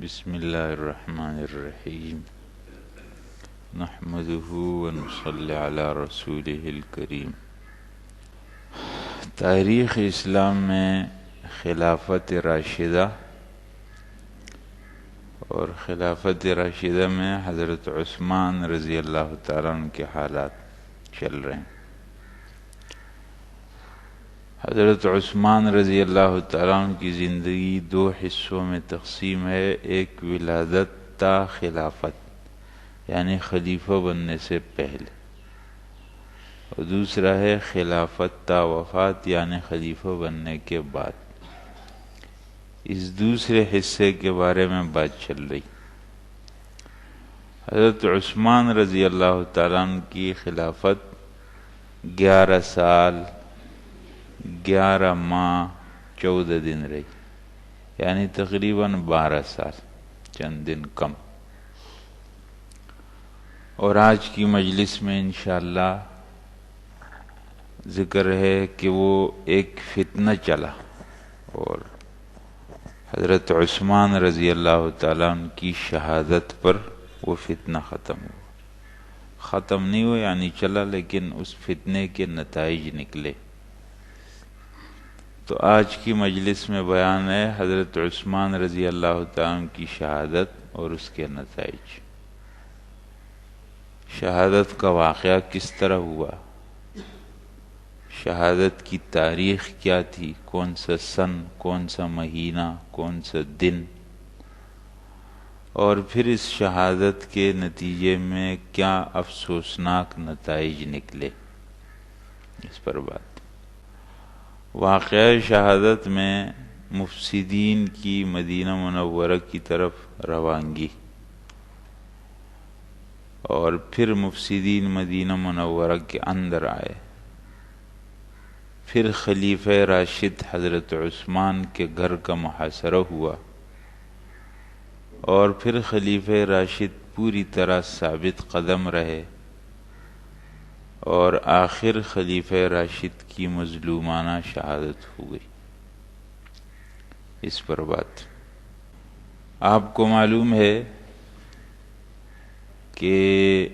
بسم اللہ الرحمن الرحیم نحمده ونصلی علی رسولہ الکریم۔ تاریخ اسلام میں خلافت راشدہ اور خلافت راشدہ میں حضرت عثمان رضی اللہ تعالیٰ عنہ کے حالات چل رہے ہیں۔ حضرت عثمان رضی اللہ تعالیٰ عنہ کی زندگی دو حصوں میں تقسیم ہے، ایک ولادت تا خلافت یعنی خلیفہ بننے سے پہلے، اور دوسرا ہے خلافت تا وفات یعنی خلیفہ بننے کے بعد۔ اس دوسرے حصے کے بارے میں بات چل رہی۔ حضرت عثمان رضی اللہ تعالیٰ عنہ کی خلافت 11 سال 11 ماہ 14 دن رہی، یعنی تقریباً 12 سال چند دن کم۔ اور آج کی مجلس میں انشاءاللہ ذکر ہے کہ وہ ایک فتنہ چلا اور حضرت عثمان رضی اللہ تعالیٰ عنہ کی شہادت پر وہ فتنہ ختم ہوا۔ ختم نہیں ہوا یعنی چلا، لیکن اس فتنے کے نتائج نکلے۔ تو آج کی مجلس میں بیان ہے حضرت عثمان رضی اللہ تعالیٰ عنہ کی شہادت اور اس کے نتائج۔ شہادت کا واقعہ کس طرح ہوا، شہادت کی تاریخ کیا تھی، کون سا سن، کون سا مہینہ، کون سا دن، اور پھر اس شہادت کے نتیجے میں کیا افسوسناک نتائج نکلے، اس پر بات۔ واقعہ شہادت میں مفسدین کی مدینہ منورہ کی طرف روانگی، اور پھر مفسدین مدینہ منورہ کے اندر آئے، پھر خلیفہ راشد حضرت عثمان کے گھر کا محاصرہ ہوا، اور پھر خلیفہ راشد پوری طرح ثابت قدم رہے، اور آخر خلیفہ راشد کی مظلومانہ شہادت ہو گئی۔ اس پر بات۔ آپ کو معلوم ہے کہ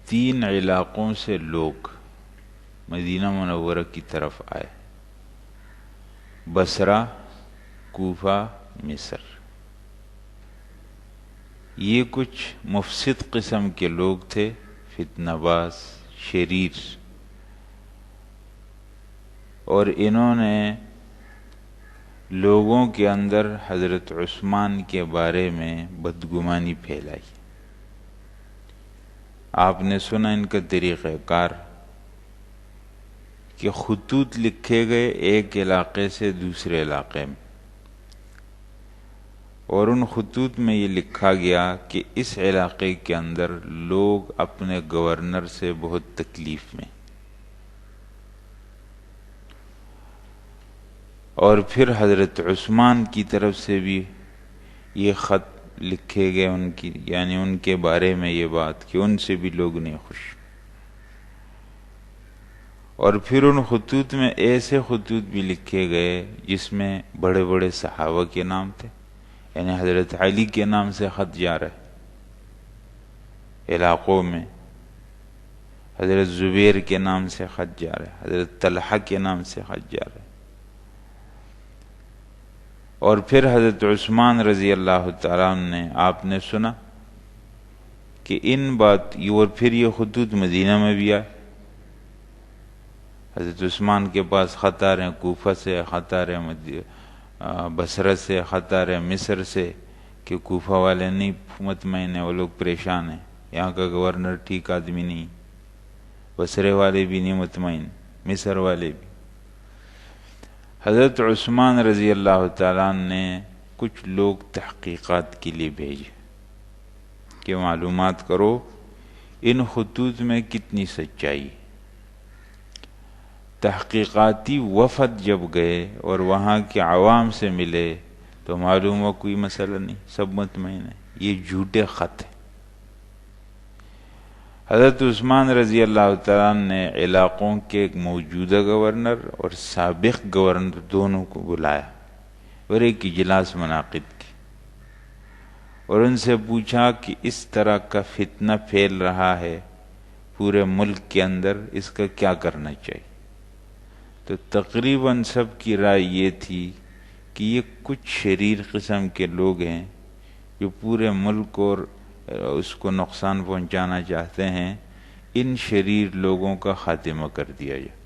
3 علاقوں سے لوگ مدینہ منورہ کی طرف آئے، بصرہ، کوفہ، مصر۔ یہ کچھ مفسد قسم کے لوگ تھے، فتنہ باز، شریر، اور انہوں نے لوگوں کے اندر حضرت عثمان کے بارے میں بدگمانی پھیلائی۔ آپ نے سنا ان کا طریقہ کار کہ خطوط لکھے گئے ایک علاقے سے دوسرے علاقے میں، اور ان خطوط میں یہ لکھا گیا کہ اس علاقے کے اندر لوگ اپنے گورنر سے بہت تکلیف میں، اور پھر حضرت عثمان کی طرف سے بھی یہ خط لکھے گئے ان کی، یعنی ان کے بارے میں یہ بات کہ ان سے بھی لوگ نہیں خوش۔ اور پھر ان خطوط میں ایسے خطوط بھی لکھے گئے جس میں بڑے بڑے صحابہ کے نام تھے، یعنی حضرت علی کے نام سے خط جا رہا ہے علاقوں میں، حضرت زبیر کے نام سے خط جا رہا ہے، حضرت طلحہ کے نام سے خط جا رہا ہے، اور پھر حضرت عثمان رضی اللہ تعالیٰ عنہ نے، آپ نے سنا کہ ان بات، اور پھر یہ خطوط مدینہ میں بھی آئے۔ حضرت عثمان کے پاس خط آ رہے ہیں، کوفہ سے خط آ رہے ہیں، بصرہ سے خط آ رہے ہیں، مصر سے، کہ کوفہ والے نہیں مطمئن ہیں، وہ لوگ پریشان ہیں، یہاں کا گورنر ٹھیک آدمی نہیں، بصرے والے بھی نہیں مطمئن، مصر والے بھی۔ حضرت عثمان رضی اللہ تعالیٰ عنہ نے کچھ لوگ تحقیقات کے لیے بھیجے کہ معلومات کرو ان خطوط میں کتنی سچائی۔ تحقیقاتی وفد جب گئے اور وہاں کے عوام سے ملے تو معلوم ہوا کوئی مسئلہ نہیں، سب مطمئن ہے، یہ جھوٹے خط ہیں۔ حضرت عثمان رضی اللہ تعالیٰ عنہ نے علاقوں کے ایک موجودہ گورنر اور سابق گورنر دونوں کو بلایا، اور ایک اجلاس منعقد کی اور ان سے پوچھا کہ اس طرح کا فتنہ پھیل رہا ہے پورے ملک کے اندر، اس کا کیا کرنا چاہیے؟ تو تقریباً سب کی رائے یہ تھی کہ یہ کچھ شریر قسم کے لوگ ہیں جو پورے ملک اور اس کو نقصان پہنچانا چاہتے ہیں، ان شریر لوگوں کا خاتمہ کر دیا جائے،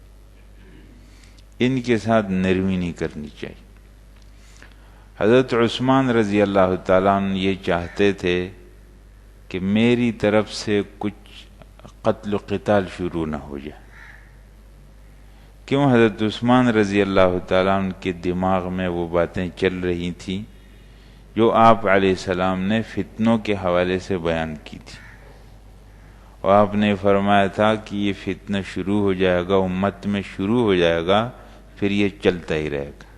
ان کے ساتھ نرمی نہیں کرنی چاہیے۔ حضرت عثمان رضی اللہ تعالیٰ عنہ یہ چاہتے تھے کہ میری طرف سے کچھ قتل و قتال شروع نہ ہو جائے۔ کیوں؟ حضرت عثمان رضی اللہ تعالیٰ عنہ کے دماغ میں وہ باتیں چل رہی تھیں جو آپ علیہ السلام نے فتنوں کے حوالے سے بیان کی تھی، اور آپ نے فرمایا تھا کہ یہ فتنہ شروع ہو جائے گا، امت میں شروع ہو جائے گا، پھر یہ چلتا ہی رہے گا۔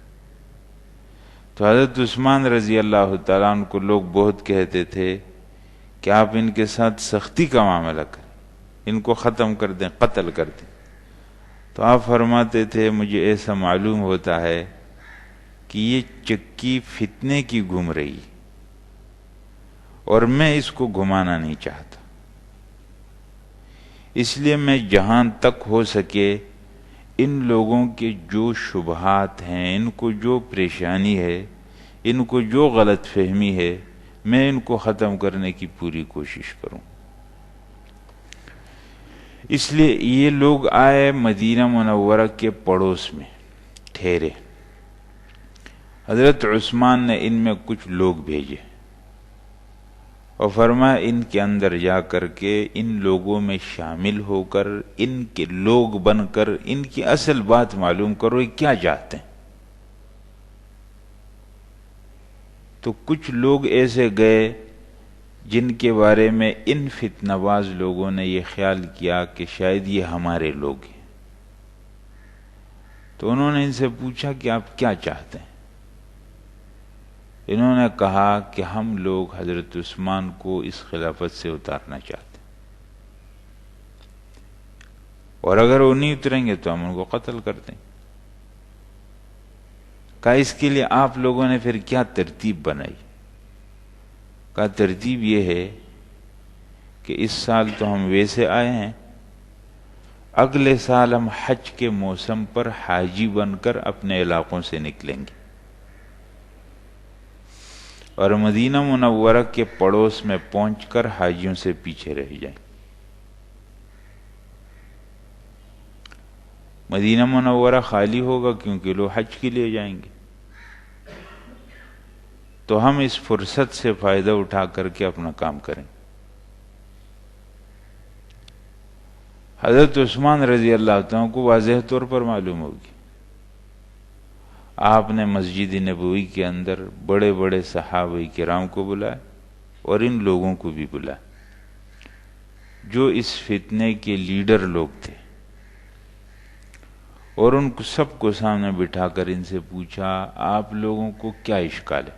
تو حضرت عثمان رضی اللہ تعالیٰ عنہ کو لوگ بہت کہتے تھے کہ آپ ان کے ساتھ سختی کا معاملہ کریں، ان کو ختم کر دیں، قتل کر دیں۔ تو آپ فرماتے تھے مجھے ایسا معلوم ہوتا ہے کہ یہ چکی فتنے کی گھوم رہی اور میں اس کو گھمانا نہیں چاہتا، اس لیے میں جہاں تک ہو سکے ان لوگوں کے جو شبہات ہیں، ان کو جو پریشانی ہے، ان کو جو غلط فہمی ہے، میں ان کو ختم کرنے کی پوری کوشش کروں۔ اس لیے یہ لوگ آئے مدینہ منورہ کے پڑوس میں ٹھہرے۔ حضرت عثمان نے ان میں کچھ لوگ بھیجے اور فرمایا ان کے اندر جا کر کے ان لوگوں میں شامل ہو کر، ان کے لوگ بن کر ان کی اصل بات معلوم کرو، یہ کیا چاہتے ہیں۔ تو کچھ لوگ ایسے گئے جن کے بارے میں ان فتنہ باز لوگوں نے یہ خیال کیا کہ شاید یہ ہمارے لوگ ہیں، تو انہوں نے ان سے پوچھا کہ آپ کیا چاہتے ہیں؟ انہوں نے کہا کہ ہم لوگ حضرت عثمان کو اس خلافت سے اتارنا چاہتے ہیں، اور اگر وہ نہیں اتریں گے تو ہم ان کو قتل کر دیں۔ کہا اس کے لیے آپ لوگوں نے پھر کیا ترتیب بنائی؟ کہا ترتیب یہ ہے کہ اس سال تو ہم ویسے آئے ہیں، اگلے سال ہم حج کے موسم پر حاجی بن کر اپنے علاقوں سے نکلیں گے اور مدینہ منورہ کے پڑوس میں پہنچ کر حاجیوں سے پیچھے رہ جائیں۔ مدینہ منورہ خالی ہوگا کیونکہ لوگ حج کے لیے جائیں گے، تو ہم اس فرصت سے فائدہ اٹھا کر کے اپنا کام کریں۔ حضرت عثمان رضی اللہ عنہ کو واضح طور پر معلوم ہوگی، آپ نے مسجد نبوی کے اندر بڑے بڑے صحابہ کرام کو بلایا اور ان لوگوں کو بھی بلایا جو اس فتنے کے لیڈر لوگ تھے، اور ان کو سب کو سامنے بٹھا کر ان سے پوچھا آپ لوگوں کو کیا اشکال ہے؟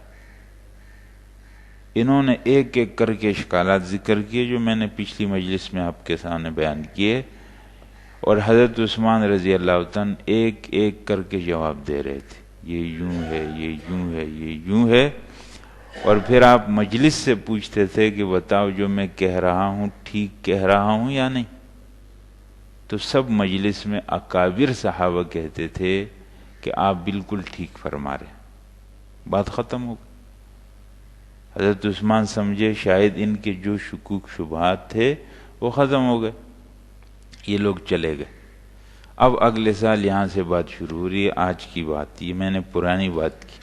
انہوں نے ایک ایک کر کے اشکالات ذکر کیے جو میں نے پچھلی مجلس میں آپ کے سامنے بیان کیے، اور حضرت عثمان رضی اللہ عنہ ایک ایک کر کے جواب دے رہے تھے، یہ یوں ہے، یہ یوں ہے، یہ یوں ہے، اور پھر آپ مجلس سے پوچھتے تھے کہ بتاؤ جو میں کہہ رہا ہوں ٹھیک کہہ رہا ہوں یا نہیں؟ تو سب مجلس میں اکابر صحابہ کہتے تھے کہ آپ بالکل ٹھیک فرما رہے ہیں، بات ختم ہو گئی۔ حضرت عثمان سمجھے شاید ان کے جو شکوک شبہات تھے وہ ختم ہو گئے، یہ لوگ چلے گئے۔ اب اگلے سال یہاں سے بات شروع ہو رہی ہے، آج کی بات یہ میں نے پرانی بات کی۔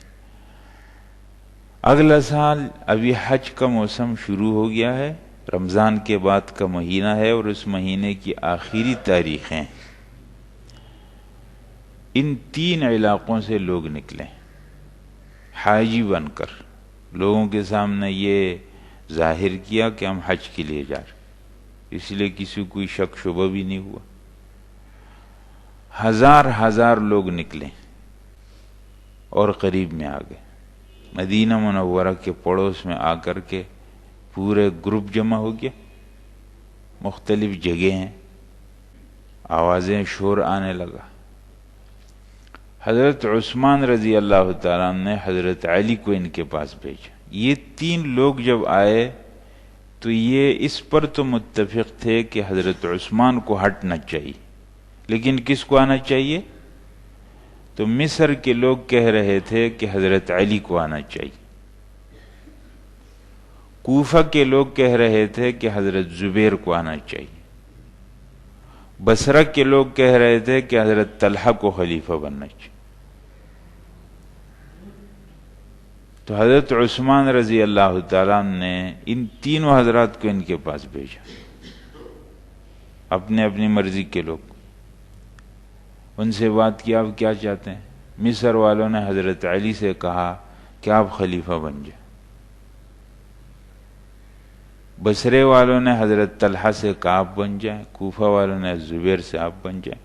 اگلا سال ابھی حج کا موسم شروع ہو گیا ہے، رمضان کے بعد کا مہینہ ہے اور اس مہینے کی آخری تاریخیں، ان 3 علاقوں سے لوگ نکلے حاجی بن کر، لوگوں کے سامنے یہ ظاہر کیا کہ ہم حج کے لیے جا رہے، اس لیے کسی کو کوئی شک شبہ بھی نہیں ہوا۔ ہزار لوگ نکلے اور قریب میں آ گئے، مدینہ منورہ کے پڑوس میں آ کر کے پورے گروپ جمع ہو گیا، مختلف جگہ ہیں، آوازیں شور آنے لگا۔ حضرت عثمان رضی اللہ تعالیٰ عنہ نے حضرت علی کو ان کے پاس بھیجا. یہ تین لوگ جب آئے تو یہ اس پر تو متفق تھے کہ حضرت عثمان کو ہٹنا چاہیے، لیکن کس کو آنا چاہیے؟ تو مصر کے لوگ کہہ رہے تھے کہ حضرت علی کو آنا چاہیے. کوفہ کے لوگ کہہ رہے تھے کہ حضرت زبیر کو آنا چاہیے. بصرہ کے لوگ کہہ رہے تھے کہ حضرت طلحہ کو خلیفہ بننا چاہیے. تو حضرت عثمان رضی اللہ تعالیٰ نے ان تینوں حضرات کو ان کے پاس بھیجا، اپنے اپنی مرضی کے لوگ. ان سے بات کی، آپ کیا چاہتے ہیں؟ مصر والوں نے حضرت علی سے کہا کہ آپ خلیفہ بن جائیں. بصرے والوں نے حضرت طلحہ سے کہا آپ بن جائیں. کوفہ والوں نے زبیر سے آپ بن جائیں.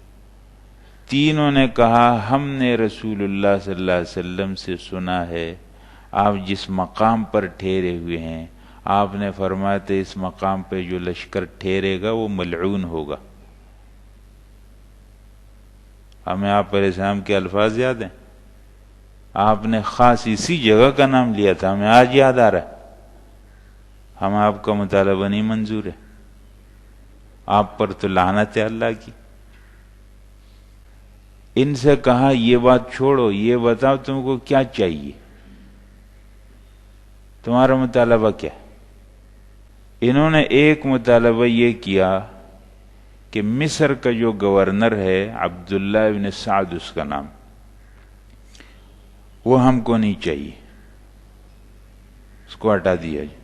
تینوں نے کہا ہم نے رسول اللہ صلی اللہ علیہ وسلم سے سنا ہے آپ جس مقام پر ٹھہرے ہوئے ہیں، آپ نے فرمایا تھا اس مقام پہ جو لشکر ٹھہرے گا وہ ملعون ہوگا. ہمیں آپ علیہ السلام کے الفاظ یاد ہیں؟ آپ نے خاص اسی جگہ کا نام لیا تھا، ہمیں آج یاد آ رہا ہے. ہمیں آپ کا مطالبہ نہیں منظور ہے، آپ پر تو لعنت ہے اللہ کی. ان سے کہا یہ بات چھوڑو، یہ بتاؤ تم کو کیا چاہیے، تمہارا مطالبہ کیا؟ انہوں نے ایک مطالبہ یہ کیا کہ مصر کا جو گورنر ہے عبداللہ ابن سعد اس کا نام، وہ ہم کو نہیں چاہیے، اس کو ہٹا دیا جائے.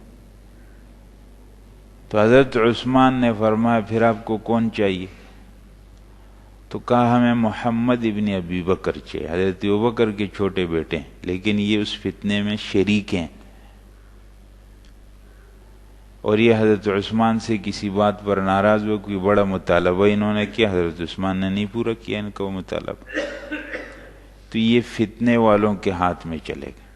تو حضرت عثمان نے فرمایا پھر آپ کو کون چاہیے؟ تو کہا ہمیں محمد ابن ابی بکر چاہیے. حضرت ابوبکر کے چھوٹے بیٹے ہیں، لیکن یہ اس فتنے میں شریک ہیں، اور یہ حضرت عثمان سے کسی بات پر ناراض ہو، کوئی بڑا مطالبہ انہوں نے کیا، حضرت عثمان نے نہیں پورا کیا ان کا وہ مطالبہ، تو یہ فتنے والوں کے ہاتھ میں چلے گئے.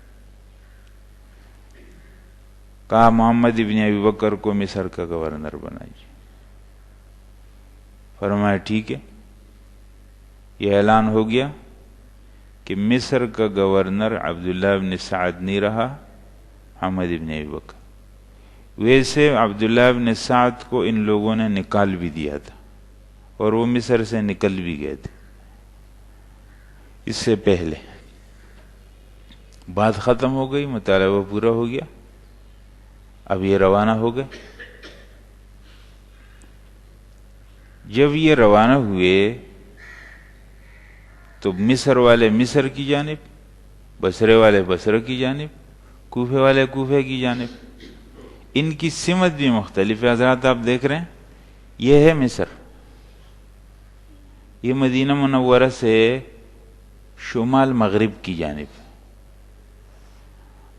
کہا محمد ابن ابی بکر کو مصر کا گورنر بنائیے. فرمایا ٹھیک ہے. یہ اعلان ہو گیا کہ مصر کا گورنر عبداللہ ابن سعد نہیں رہا، محمد ابن ابی بکر. ویسے عبداللہ ابن سعد کو ان لوگوں نے نکال بھی دیا تھا اور وہ مصر سے نکل بھی گئے تھے اس سے پہلے. بات ختم ہو گئی، مطالبہ پورا ہو گیا. اب یہ روانہ ہو گئے. جب یہ روانہ ہوئے تو مصر والے مصر کی جانب، بصرے والے بصرہ کی جانب، کوفے والے کوفے کی جانب. ان کی سمت بھی مختلف ہے. حضرات آپ دیکھ رہے ہیں، یہ ہے مصر، یہ مدینہ منورہ سے شمال مغرب کی جانب.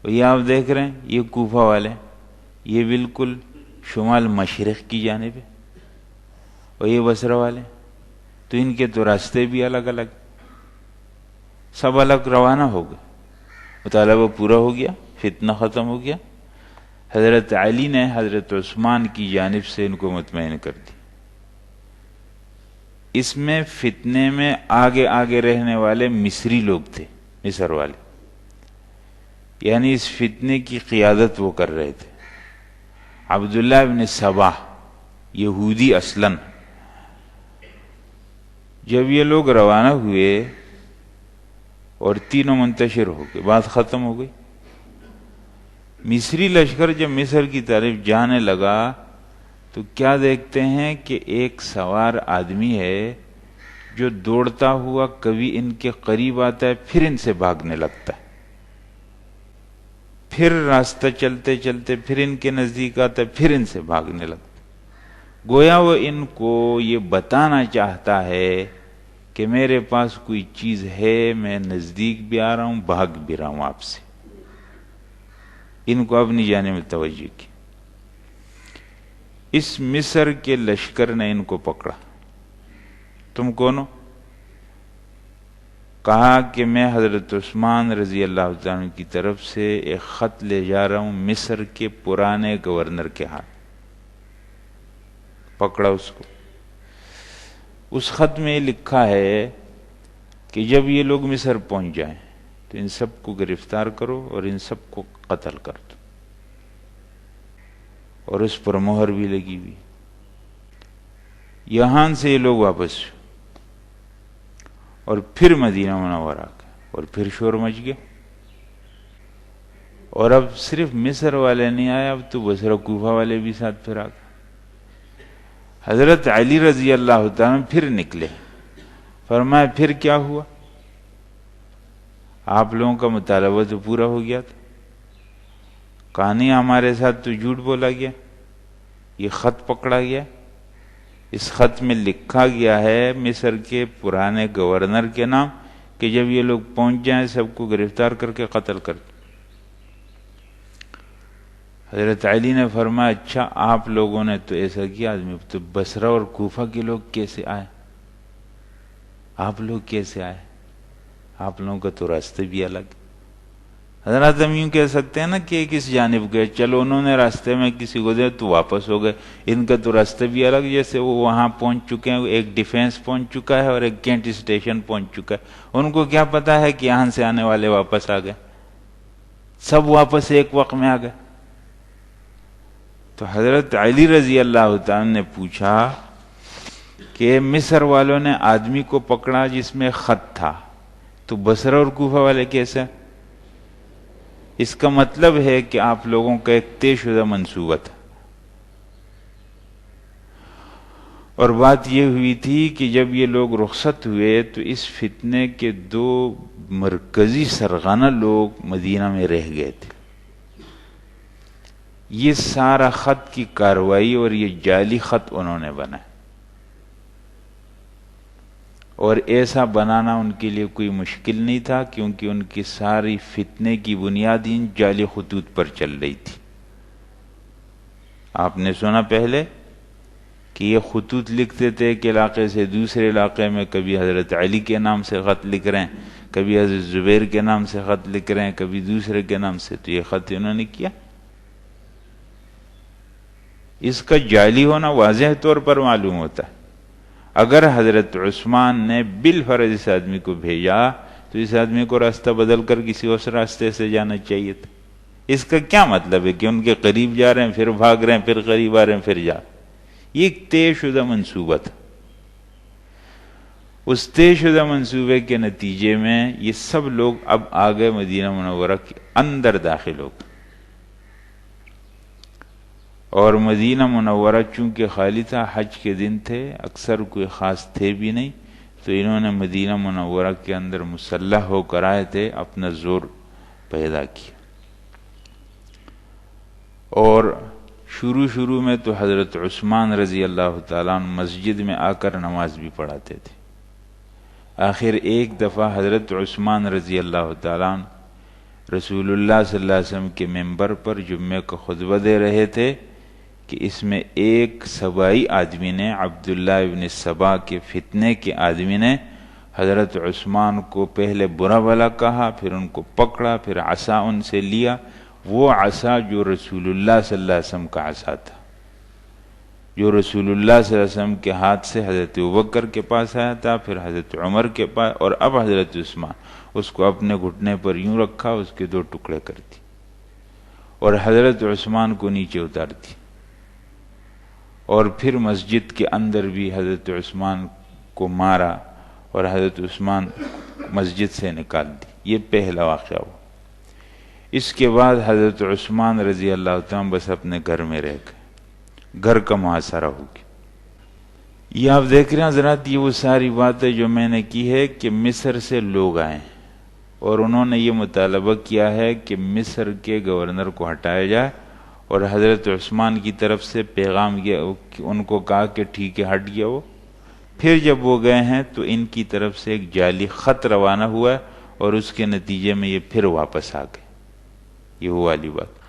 اور یہ آپ دیکھ رہے ہیں، یہ کوفہ والے، یہ بالکل شمال مشرق کی جانب ہے. اور یہ بصرہ والے، تو ان کے تو راستے بھی الگ الگ، سب الگ روانہ ہو گئے. مطالبہ پورا ہو گیا، فتنہ ختم ہو گیا. حضرت علی نے حضرت عثمان کی جانب سے ان کو مطمئن کر دی. اس میں فتنے میں آگے آگے رہنے والے مصری لوگ تھے، مصر والے، یعنی اس فتنے کی قیادت وہ کر رہے تھے. عبداللہ ابن سبا یہودی اصلاً. جب یہ لوگ روانہ ہوئے اور تینوں منتشر ہو گئے، بات ختم ہو گئی. مصری لشکر جب مصر کی طرف جانے لگا تو کیا دیکھتے ہیں کہ ایک سوار آدمی ہے جو دوڑتا ہوا کبھی ان کے قریب آتا ہے، پھر ان سے بھاگنے لگتا ہے، پھر راستہ چلتے چلتے پھر ان کے نزدیک آتا ہے، پھر ان سے بھاگنے لگتا ہے. گویا وہ ان کو یہ بتانا چاہتا ہے کہ میرے پاس کوئی چیز ہے، میں نزدیک بھی آ رہا ہوں، بھاگ بھی رہا ہوں آپ سے. ان کو اپنی جانب توجہ کی. اس مصر کے لشکر نے ان کو پکڑا. تم کون ہو؟ کہا کہ میں حضرت عثمان رضی اللہ عنہ کی طرف سے ایک خط لے جا رہا ہوں مصر کے پرانے گورنر کے ہاتھ. پکڑا اس کو. اس خط میں لکھا ہے کہ جب یہ لوگ مصر پہنچ جائیں تو ان سب کو گرفتار کرو اور ان سب کو قتل کر دو، اور اس پر مہر بھی لگی ہوئی۔ یہاں سے یہ لوگ واپس اور پھر مدینہ منورہ آ گئے اور پھر شور مچ گیا، اور اب صرف مصر والے نہیں آئے، اب تو بصرہ کوفہ والے بھی ساتھ پھر آ گئے۔ حضرت علی رضی اللہ تعالیٰ پھر نکلے، فرمایا پھر کیا ہوا؟ آپ لوگوں کا مطالبہ تو پورا ہو گیا تھا، کہانی ہمارے ساتھ تو جھوٹ بولا گیا، یہ خط پکڑا گیا، اس خط میں لکھا گیا ہے مصر کے پرانے گورنر کے نام کہ جب یہ لوگ پہنچ جائیں سب کو گرفتار کر کے قتل کر دیں۔ حضرت علی نے فرمایا اچھا آپ لوگوں نے تو ایسا کیا، آدمی تو بصرہ اور کوفہ کے لوگ کیسے آئے؟ آپ لوگ کیسے آئے؟ آپ لوگوں کا تو راستے بھی الگ۔ حضرات ہم یوں کہہ سکتے ہیں نا کہ کس جانب گئے، چلو انہوں نے راستے میں کسی کو دیا تو واپس ہو گئے، ان کا تو راستے بھی الگ، جیسے وہ وہاں پہنچ چکے ہیں، ایک ڈیفینس پہنچ چکا ہے اور ایک کینٹ اسٹیشن پہنچ چکا ہے، ان کو کیا پتا ہے کہ یہاں سے آنے والے واپس آ گئے، سب واپس ایک وقت میں آ گئے۔ تو حضرت علی رضی اللہ تعالیٰ نے پوچھا کہ مصر والوں نے آدمی کو پکڑا جس میں خط تھا، تو بصرہ اور کوفہ والے کیسے؟ اس کا مطلب ہے کہ آپ لوگوں کا ایک طے شدہ منصوبہ تھا، اور بات یہ ہوئی تھی کہ جب یہ لوگ رخصت ہوئے تو اس فتنے کے دو مرکزی سرغنہ لوگ مدینہ میں رہ گئے تھے۔ یہ سارا خط کی کاروائی اور یہ جعلی خط انہوں نے بنایا، اور ایسا بنانا ان کے لیے کوئی مشکل نہیں تھا کیونکہ ان کی ساری فتنے کی بنیاد ان جعلی خطوط پر چل رہی تھی۔ آپ نے سنا پہلے کہ یہ خطوط لکھتے تھے ایک علاقے سے دوسرے علاقے میں، کبھی حضرت علی کے نام سے خط لکھ رہے ہیں، کبھی حضرت زبیر کے نام سے خط لکھ رہے ہیں، کبھی دوسرے کے نام سے، تو یہ خط انہوں نے کیا۔ اس کا جعلی ہونا واضح طور پر معلوم ہوتا ہے۔ اگر حضرت عثمان نے بالفرض اس آدمی کو بھیجا تو اس آدمی کو راستہ بدل کر کسی اور راستے سے جانا چاہیے تھا۔ اس کا کیا مطلب ہے کہ ان کے قریب جا رہے ہیں پھر بھاگ رہے ہیں، پھر قریب آ رہے ہیں پھر جا، یہ ایک طے شدہ منصوبہ تھا۔ اس طے شدہ منصوبے کے نتیجے میں یہ سب لوگ اب آگئے مدینہ منورہ کے اندر داخل ہو گئے، اور مدینہ منورہ چونکہ خالی تھا، حج کے دن تھے، اکثر کوئی خاص تھے بھی نہیں، تو انہوں نے مدینہ منورہ کے اندر مسلح ہو کر آئے تھے، اپنا زور پیدا کیا، اور شروع میں تو حضرت عثمان رضی اللہ تعالیٰ عنہ مسجد میں آ کر نماز بھی پڑھاتے تھے۔ آخر ایک دفعہ حضرت عثمان رضی اللہ تعالیٰ عنہ رسول اللہ صلی اللہ علیہ وسلم کے ممبر پر جمعے کا خطبہ دے رہے تھے کہ اس میں ایک سبائی آدمی نے، عبداللہ ابن سبا کے فتنے کے آدمی نے حضرت عثمان کو پہلے برا بھلا کہا، پھر ان کو پکڑا، پھر عصا ان سے لیا، وہ عصا جو رسول اللہ صلی اللہ علیہ وسلم کا عصا تھا، جو رسول اللہ صلی اللہ علیہ وسلم کے ہاتھ سے حضرت ابوبکر کے پاس آیا تھا، پھر حضرت عمر کے پاس، اور اب حضرت عثمان، اس کو اپنے گھٹنے پر یوں رکھا، اس کے دو ٹکڑے کر دی اور حضرت عثمان کو نیچے اتار دی، اور پھر مسجد کے اندر بھی حضرت عثمان کو مارا اور حضرت عثمان مسجد سے نکال دی۔ یہ پہلا واقعہ ہوا۔ اس کے بعد حضرت عثمان رضی اللہ تعالیٰ بس اپنے گھر میں رہ گئے، گھر کا محاصرہ ہو گیا۔ یہ آپ دیکھ رہے ہیں حضرات، یہ وہ ساری باتیں جو میں نے کی ہے کہ مصر سے لوگ آئے اور انہوں نے یہ مطالبہ کیا ہے کہ مصر کے گورنر کو ہٹایا جائے، اور حضرت عثمان کی طرف سے پیغام گیا، ان کو کہا کہ ٹھیک ہے ہٹ گیا وہ۔ پھر جب وہ گئے ہیں تو ان کی طرف سے ایک جعلی خط روانہ ہوا ہے، اور اس کے نتیجے میں یہ پھر واپس آ گئے۔ یہ وہ والی بات۔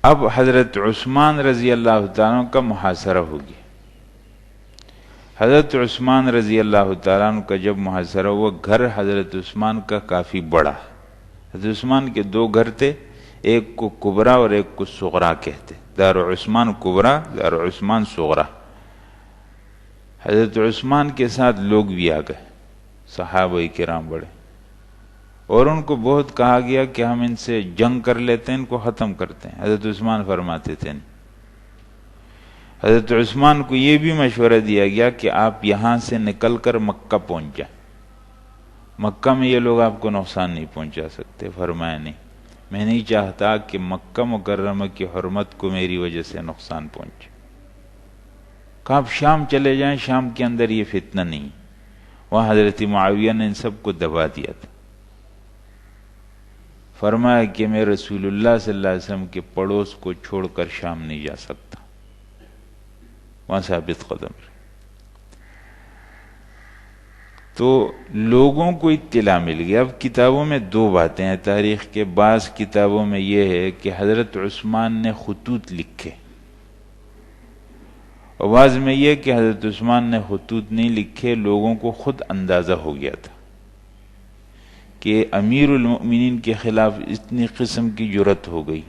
اب حضرت عثمان رضی اللہ تعالیٰ کا محاصرہ ہو گیا۔ حضرت عثمان رضی اللہ تعالیٰ کا جب محاصرہ ہوا، گھر حضرت عثمان کا کافی بڑا، حضرت عثمان کے دو گھر تھے، ایک کو کبرا اور ایک کو صغرا کہتے، دار عثمان کبرا، دار عثمان صغرا۔ حضرت عثمان کے ساتھ لوگ بھی آ گئے، صحابہ کرام بڑے، اور ان کو بہت کہا گیا کہ ہم ان سے جنگ کر لیتے ہیں، ان کو ختم کرتے ہیں۔ حضرت عثمان فرماتے تھے نہیں۔ حضرت عثمان کو یہ بھی مشورہ دیا گیا کہ آپ یہاں سے نکل کر مکہ پہنچ جائیں، مکہ میں یہ لوگ آپ کو نقصان نہیں پہنچا سکتے۔ فرمایا نہیں، میں نہیں چاہتا کہ مکہ مکرمہ کی حرمت کو میری وجہ سے نقصان پہنچے۔ کہ آپ شام چلے جائیں، شام کے اندر یہ فتنہ نہیں۔ وہاں حضرت معاویہ نے ان سب کو دبا دیا تھا۔ فرمایا کہ میں رسول اللہ صلی اللہ علیہ وسلم کے پڑوس کو چھوڑ کر شام نہیں جا سکتا، وہاں ثابت قدم رہے۔ تو لوگوں کو اطلاع مل گئی۔ اب کتابوں میں دو باتیں ہیں تاریخ کے، بعض کتابوں میں یہ ہے کہ حضرت عثمان نے خطوط لکھے، اور بعض میں یہ کہ حضرت عثمان نے خطوط نہیں لکھے، لوگوں کو خود اندازہ ہو گیا تھا کہ امیر المؤمنین کے خلاف اتنی قسم کی جرأت ہو گئی،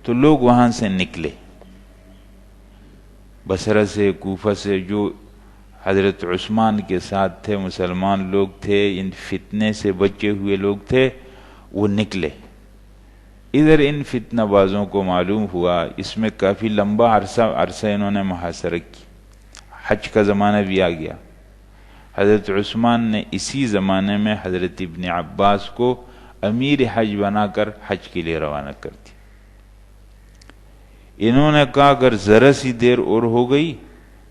تو لوگ وہاں سے نکلے، بصرہ سے، کوفہ سے، جو حضرت عثمان کے ساتھ تھے، مسلمان لوگ تھے، ان فتنے سے بچے ہوئے لوگ تھے، وہ نکلے۔ ادھر ان فتنہ بازوں کو معلوم ہوا، اس میں کافی لمبا عرصہ انہوں نے محاصرہ کی، حج کا زمانہ بھی آ گیا۔ حضرت عثمان نے اسی زمانے میں حضرت ابن عباس کو امیر حج بنا کر حج کے لیے روانہ کر دیا۔ انہوں نے کہا اگر ذرا سی دیر اور ہو گئی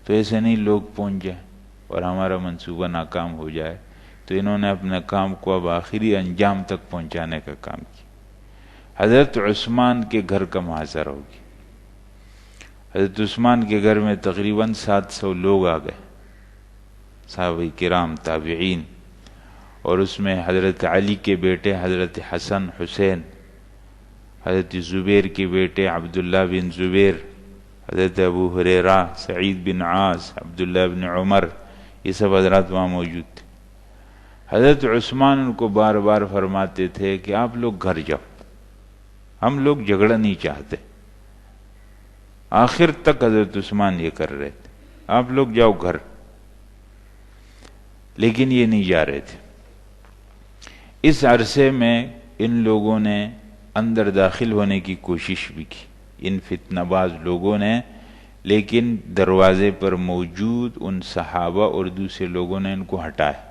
تو ایسے نہیں لوگ پہنچ جائیں اور ہمارا منصوبہ ناکام ہو جائے، تو انہوں نے اپنے کام کو اب آخری انجام تک پہنچانے کا کام کیا۔ حضرت عثمان کے گھر کا محاصرہ ہو گیا۔ حضرت عثمان کے گھر میں تقریباً 700 لوگ آ گئے، صحابہ کرام، تابعین، اور اس میں حضرت علی کے بیٹے حضرت حسن، حسین، حضرت زبیر کے بیٹے عبداللہ بن زبیر، حضرت ابو ہریرہ، سعید بن عاص، عبداللہ بن عمر، یہ سب حضرات وہاں موجود تھے۔ حضرت عثمان ان کو بار بار فرماتے تھے کہ آپ لوگ گھر جاؤ، ہم لوگ جھگڑا نہیں چاہتے۔ آخر تک حضرت عثمان یہ کر رہے تھے، آپ لوگ جاؤ گھر، لیکن یہ نہیں جا رہے تھے۔ اس عرصے میں ان لوگوں نے اندر داخل ہونے کی کوشش بھی کی، ان فتنہ باز لوگوں نے، لیکن دروازے پر موجود ان صحابہ اور دوسرے لوگوں نے ان کو ہٹایا۔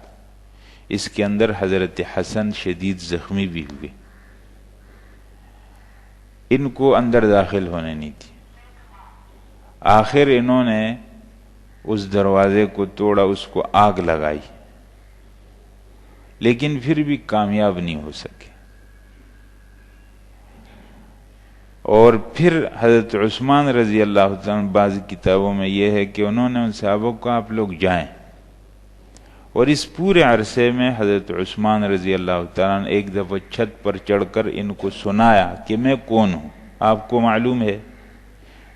اس کے اندر حضرت حسن شدید زخمی بھی ہوئے، ان کو اندر داخل ہونے نہیں دی۔ آخر انہوں نے اس دروازے کو توڑا، اس کو آگ لگائی، لیکن پھر بھی کامیاب نہیں ہو سکے۔ اور پھر حضرت عثمان رضی اللہ تعالیٰ، بعض کتابوں میں یہ ہے کہ انہوں نے ان صحابوں کو آپ لوگ جائیں، اور اس پورے عرصے میں حضرت عثمان رضی اللہ تعالیٰ ایک دفعہ چھت پر چڑھ کر ان کو سنایا کہ میں کون ہوں، آپ کو معلوم ہے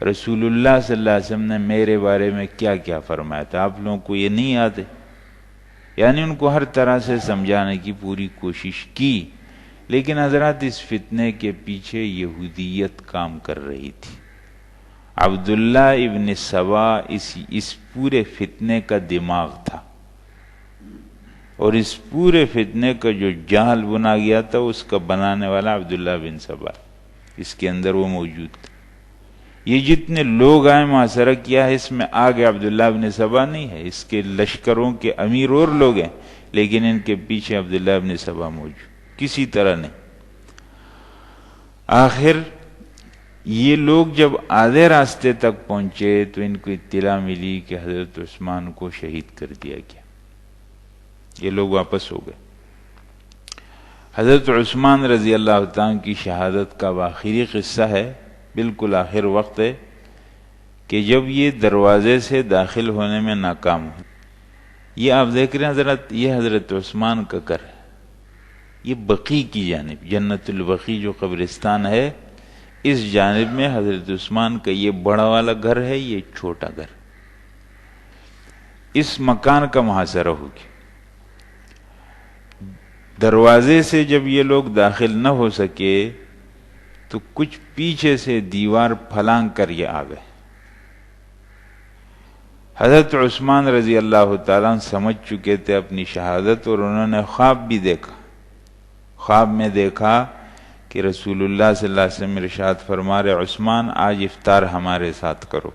رسول اللہ صلی اللہ علیہ وسلم نے میرے بارے میں کیا کیا فرمایا تھا، آپ لوگوں کو یہ نہیں یاد ہے؟ یعنی ان کو ہر طرح سے سمجھانے کی پوری کوشش کی، لیکن حضرات اس فتنے کے پیچھے یہودیت کام کر رہی تھی۔ عبداللہ ابن سبا اس پورے فتنے کا دماغ تھا، اور اس پورے فتنے کا جو جال بنا گیا تھا اس کا بنانے والا عبداللہ بن سبا، اس کے اندر وہ موجود تھا۔ یہ جتنے لوگ آئے محاصرہ کیا ہے، اس میں آگے عبداللہ بن سبا نہیں ہے، اس کے لشکروں کے امیر اور لوگ ہیں، لیکن ان کے پیچھے عبداللہ بن سبا موجود، کسی طرح نہیں۔ آخر یہ لوگ جب آدھے راستے تک پہنچے تو ان کو اطلاع ملی کہ حضرت عثمان کو شہید کر دیا گیا، یہ لوگ واپس ہو گئے۔ حضرت عثمان رضی اللہ تعالیٰ کی شہادت کا آخری قصہ ہے، بالکل آخر وقت ہے، کہ جب یہ دروازے سے داخل ہونے میں ناکام ہو۔ یہ آپ دیکھ رہے ہیں حضرت، یہ حضرت عثمان کا گھر ہے، یہ بقیع کی جانب، جنت البقیع جو قبرستان ہے، اس جانب میں حضرت عثمان کا یہ بڑا والا گھر ہے، یہ چھوٹا گھر۔ اس مکان کا محاصرہ ہو گیا۔ دروازے سے جب یہ لوگ داخل نہ ہو سکے تو کچھ پیچھے سے دیوار پھلانگ کر یہ آ گئے، حضرت عثمان رضی اللہ تعالیٰ عنہ سمجھ چکے تھے اپنی شہادت، اور انہوں نے خواب بھی دیکھا. خواب میں دیکھا کہ رسول اللہ صلی اللہ علیہ وسلم ارشاد فرما رہے عثمان آج افطار ہمارے ساتھ کرو.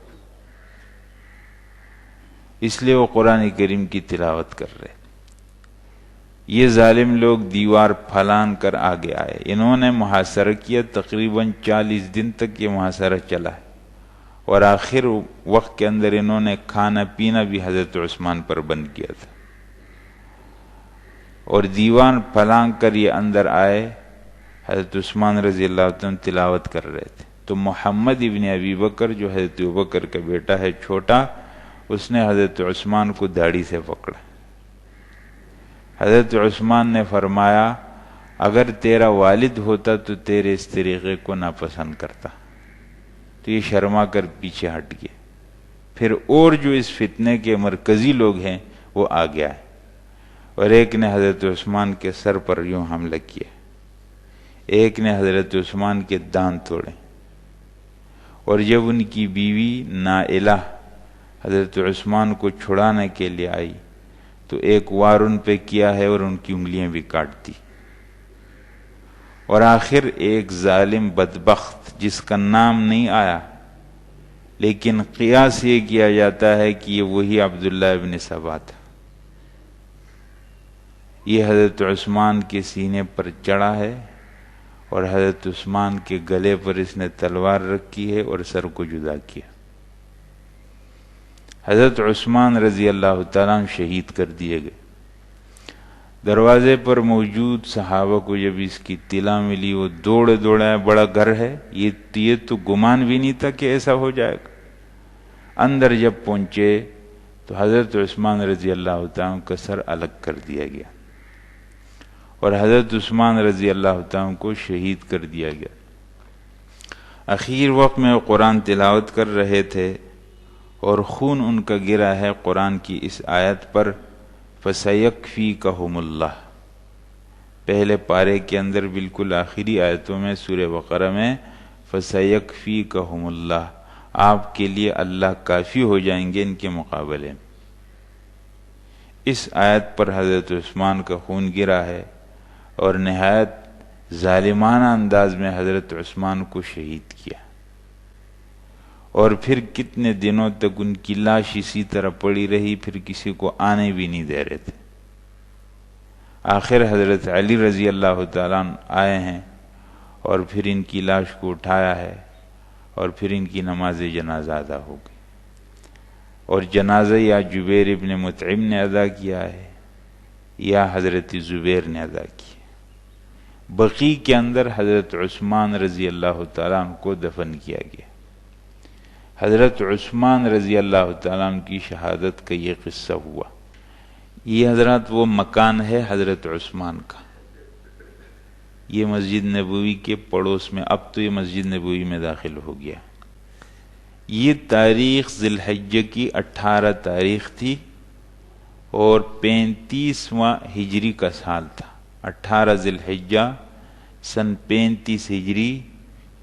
اس لیے وہ قرآن کریم کی تلاوت کر رہے. یہ ظالم لوگ دیوار پھلان کر آگے آئے. انہوں نے محاصرہ کیا، تقریباً 40 دن تک یہ محاصرہ چلا ہے، اور آخر وقت کے اندر انہوں نے کھانا پینا بھی حضرت عثمان پر بند کیا تھا. اور دیوان پھلانگ کر یہ اندر آئے. حضرت عثمان رضی اللہ عنہ تلاوت کر رہے تھے، تو محمد ابن ابی بکر جو حضرت ابوبکر کا بیٹا ہے چھوٹا، اس نے حضرت عثمان کو داڑھی سے پکڑا. حضرت عثمان نے فرمایا اگر تیرا والد ہوتا تو تیرے اس طریقے کو ناپسند کرتا. تو یہ شرما کر پیچھے ہٹ گئے. پھر اور جو اس فتنے کے مرکزی لوگ ہیں وہ آ گیا ہے، اور ایک نے حضرت عثمان کے سر پر یوں حملہ کیا، ایک نے حضرت عثمان کے دانت توڑے. اور جب ان کی بیوی نائلہ حضرت عثمان کو چھڑانے کے لیے آئی تو ایک وار ان پہ کیا ہے اور ان کی انگلیاں بھی کاٹ دی. اور آخر ایک ظالم بدبخت جس کا نام نہیں آیا، لیکن قیاس یہ کیا جاتا ہے کہ یہ وہی عبداللہ ابن سبا تھا، یہ حضرت عثمان کے سینے پر چڑھا ہے اور حضرت عثمان کے گلے پر اس نے تلوار رکھی ہے اور سر کو جدا کیا. حضرت عثمان رضی اللہ تعالیٰ عنہ شہید کر دیے گئے. دروازے پر موجود صحابہ کو جب اس کی اطلاع ملی وہ دوڑے دوڑے، بڑا گھر ہے، یہ تو گمان بھی نہیں تھا کہ ایسا ہو جائے گا. اندر جب پہنچے تو حضرت عثمان رضی اللہ تعالیٰ عنہ کا سر الگ کر دیا گیا اور حضرت عثمان رضی اللہ تعالیٰ عنہ کو شہید کر دیا گیا. اخیر وقت میں وہ قرآن تلاوت کر رہے تھے اور خون ان کا گرا ہے قرآن کی اس آیت پر فَسَيَكْفِيكَهُمُ اللَّهُ. پہلے پارے کے اندر بالکل آخری آیتوں میں سورہ بقرہ میں فَسَيَكْفِيكَهُمُ اللَّهُ، آپ کے لیے اللہ کافی ہو جائیں گے ان کے مقابلے میں. اس آیت پر حضرت عثمان کا خون گرا ہے اور نہایت ظالمانہ انداز میں حضرت عثمان کو شہید کیا. اور پھر کتنے دنوں تک ان کی لاش اسی طرح پڑی رہی، پھر کسی کو آنے بھی نہیں دے رہے تھے. آخر حضرت علی رضی اللہ تعالیٰ عنہ آئے ہیں اور پھر ان کی لاش کو اٹھایا ہے اور پھر ان کی نماز جنازہ ادا ہو گئی. اور جنازہ یا جبیر ابن مطعم نے ادا کیا ہے یا حضرت زبیر نے ادا کیا. بقیع کے اندر حضرت عثمان رضی اللہ تعالیٰ عنہ کو دفن کیا گیا. حضرت عثمان رضی اللہ تعالیٰ عنہ کی شہادت کا یہ قصہ ہوا. یہ حضرات وہ مکان ہے حضرت عثمان کا، یہ مسجد نبوی کے پڑوس میں، اب تو یہ مسجد نبوی میں داخل ہو گیا. یہ تاریخ ذی الحجہ کی 18 تاریخ تھی اور 35واں ہجری کا سال تھا. 18 ذی الحجہ سن 35 ہجری،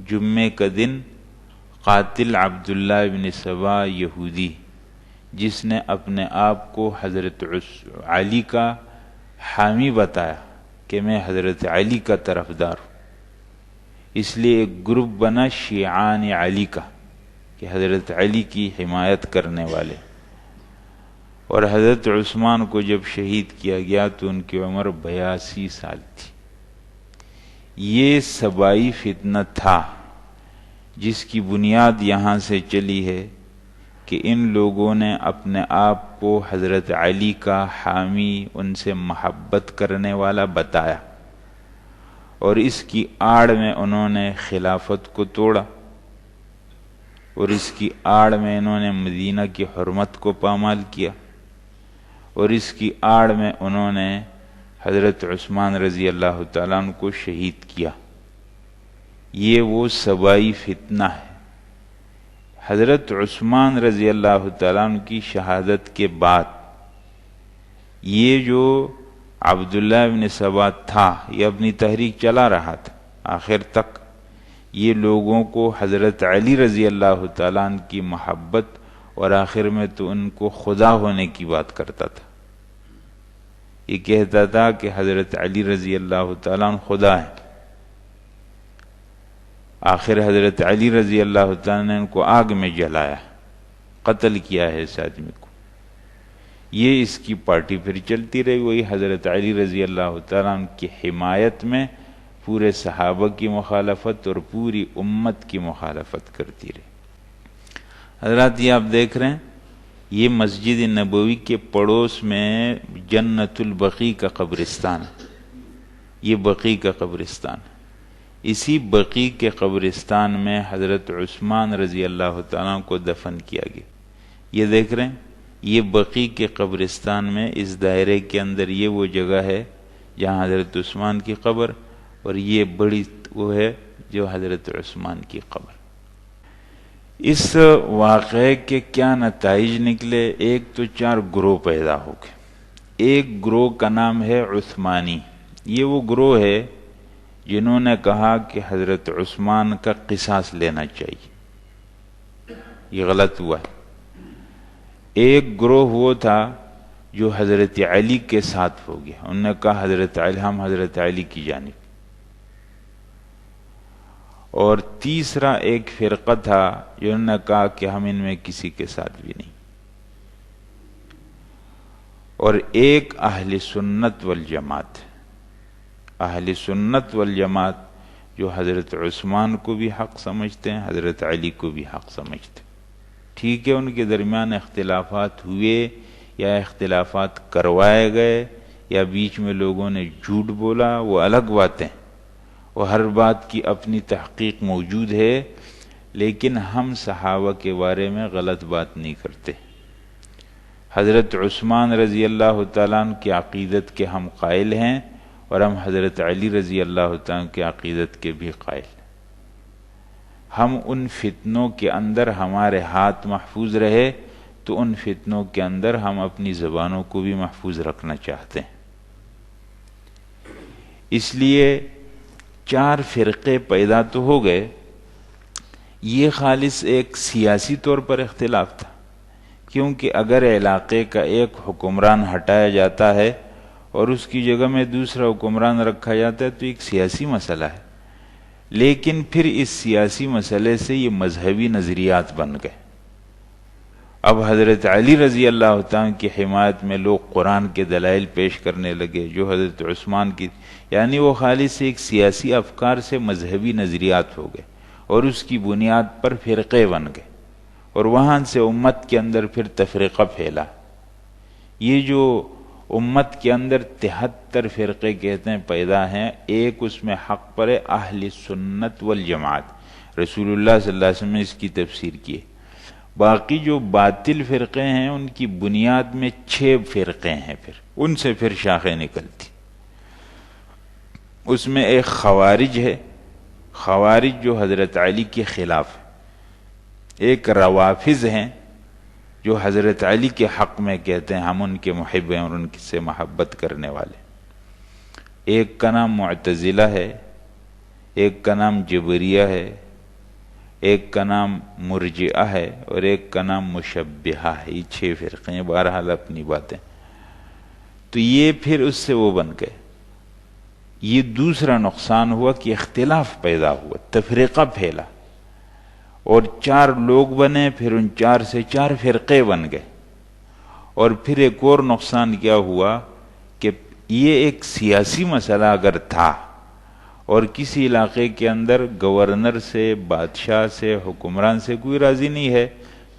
جمعے کا دن. قاتل عبداللہ ابن سبا یہودی، جس نے اپنے آپ کو حضرت علی کا حامی بتایا کہ میں حضرت علی کا طرفدار ہوں، اس لیے ایک گروپ بنا شیعان علی کا کہ حضرت علی کی حمایت کرنے والے. اور حضرت عثمان کو جب شہید کیا گیا تو ان کی عمر 82 سال تھی. یہ سبائی فتنہ تھا جس کی بنیاد یہاں سے چلی ہے کہ ان لوگوں نے اپنے آپ کو حضرت علی کا حامی، ان سے محبت کرنے والا بتایا، اور اس کی آڑ میں انہوں نے خلافت کو توڑا، اور اس کی آڑ میں انہوں نے مدینہ کی حرمت کو پامال کیا، اور اس کی آڑ میں انہوں نے حضرت عثمان رضی اللہ تعالیٰ عنہ کو شہید کیا. یہ وہ سبائی فتنہ ہے. حضرت عثمان رضی اللہ تعالیٰ عنہ کی شہادت کے بعد یہ جو عبداللہ ابن سبا تھا یہ اپنی تحریک چلا رہا تھا آخر تک. یہ لوگوں کو حضرت علی رضی اللہ تعالیٰ عنہ کی محبت اور آخر میں تو ان کو خدا ہونے کی بات کرتا تھا. یہ کہتا تھا کہ حضرت علی رضی اللہ تعالیٰ عنہ خدا ہے. آخر حضرت علی رضی اللہ تعالیٰ نے ان کو آگ میں جلایا، قتل کیا ہے اس آدمی کو. یہ اس کی پارٹی پھر چلتی رہی، وہی حضرت علی رضی اللہ تعالیٰ عنہ کی حمایت میں پورے صحابہ کی مخالفت اور پوری امت کی مخالفت کرتی رہی. حضرات یہ آپ دیکھ رہے ہیں، یہ مسجد نبوی کے پڑوس میں جنت البقیع کا قبرستان ہے. یہ بقیع کا قبرستان ہے. اسی بقیع کے قبرستان میں حضرت عثمان رضی اللہ تعالیٰ عنہ کو دفن کیا گیا. یہ دیکھ رہے ہیں، یہ بقیع کے قبرستان میں اس دائرے کے اندر یہ وہ جگہ ہے جہاں حضرت عثمان کی قبر، اور یہ بڑی وہ ہے جو حضرت عثمان کی قبر. اس واقعے کے کیا نتائج نکلے؟ ایک تو 4 گروہ پیدا ہو گئے. ایک گروہ کا نام ہے عثمانی. یہ وہ گروہ ہے جنہوں نے کہا کہ حضرت عثمان کا قصاص لینا چاہیے. یہ غلط ہوا ہے. ایک گروہ وہ تھا جو حضرت علی کے ساتھ ہو گیا. انہوں نے کہا ہم حضرت علی کی جانب. اور تیسرا ایک فرقہ تھا جنہوں نے کہا کہ ہم ان میں کسی کے ساتھ بھی نہیں. اور ایک اہل سنت والجماعت. اہل سنت والجماعت جو حضرت عثمان کو بھی حق سمجھتے ہیں، حضرت علی کو بھی حق سمجھتے ہیں. ٹھیک ہے، ان کے درمیان اختلافات ہوئے یا اختلافات کروائے گئے یا بیچ میں لوگوں نے جھوٹ بولا، وہ الگ باتیں. وہ ہر بات کی اپنی تحقیق موجود ہے، لیکن ہم صحابہ کے بارے میں غلط بات نہیں کرتے. حضرت عثمان رضی اللہ تعالیٰ عنہ کی عقیدت کے ہم قائل ہیں، اور ہم حضرت علی رضی اللہ تعالیٰ عنہ کی عقیدت کے بھی قائل ہیں. ہم ان فتنوں کے اندر ہمارے ہاتھ محفوظ رہے تو ان فتنوں کے اندر ہم اپنی زبانوں کو بھی محفوظ رکھنا چاہتے ہیں. اس لیے 4 فرقے پیدا تو ہو گئے. یہ خالص ایک سیاسی طور پر اختلاف تھا، کیونکہ اگر علاقے کا ایک حکمران ہٹایا جاتا ہے اور اس کی جگہ میں دوسرا حکمران رکھا جاتا ہے تو ایک سیاسی مسئلہ ہے. لیکن پھر اس سیاسی مسئلے سے یہ مذہبی نظریات بن گئے. اب حضرت علی رضی اللہ تعالیٰ کی حمایت میں لوگ قرآن کے دلائل پیش کرنے لگے جو حضرت عثمان کی، یعنی وہ خالص ایک سیاسی افکار سے مذہبی نظریات ہو گئے اور اس کی بنیاد پر فرقے بن گئے، اور وہاں سے امت کے اندر پھر تفرقہ پھیلا. یہ جو امت کے اندر 73 فرقے کہتے ہیں پیدا ہیں، ایک اس میں حق پر ہے اہل سنت والجماعت. رسول اللہ صلی اللہ علیہ وسلم نے اس کی تفسیر کی ہے. باقی جو باطل فرقے ہیں ان کی بنیاد میں 6 فرقے ہیں، پھر ان سے پھر شاخیں نکلتی. اس میں ایک خوارج ہے، خوارج جو حضرت علی کے خلاف ہے. ایک روافض ہیں جو حضرت علی کے حق میں کہتے ہیں ہم ان کے محب ہیں اور ان سے محبت کرنے والے. ایک کا نام معتزلہ ہے، ایک کا نام جبریہ ہے، ایک کا نام مرجئہ ہے، اور ایک کا نام مشبہہ ہے. یہ 6 فرقے ہیں، بہرحال اپنی باتیں. تو یہ پھر اس سے وہ بن گئے. یہ دوسرا نقصان ہوا کہ اختلاف پیدا ہوا، تفریقہ پھیلا، اور 4 لوگ بنے، پھر ان 4 سے 4 فرقے بن گئے. اور پھر ایک اور نقصان کیا ہوا کہ یہ ایک سیاسی مسئلہ اگر تھا اور کسی علاقے کے اندر گورنر سے، بادشاہ سے، حکمران سے کوئی راضی نہیں ہے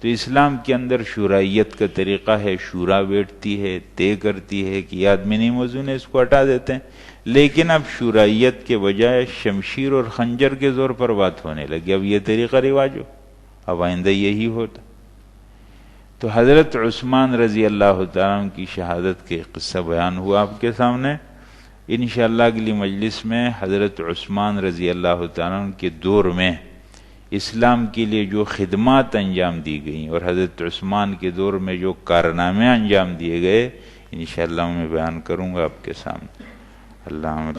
تو اسلام کے اندر شورائیت کا طریقہ ہے، شورا بیٹھتی ہے، طے کرتی ہے کہ یہ آدمی نہیں موزون ہے، اس کو ہٹا دیتے ہیں. لیکن اب شورائیت کے بجائے شمشیر اور خنجر کے زور پر بات ہونے لگی. اب یہ طریقہ رواج ہو، اب آئندہ یہی ہوتا. تو حضرت عثمان رضی اللہ تعالیٰ عنہ کی شہادت کے قصہ بیان ہوا آپ کے سامنے. انشاءاللہ اگلی مجلس میں حضرت عثمان رضی اللہ تعالیٰ عنہ کے دور میں اسلام کے لیے جو خدمات انجام دی گئیں اور حضرت عثمان کے دور میں جو کارنامے انجام دیے گئے، انشاءاللہ میں بیان کروں گا آپ کے سامنے. اللہ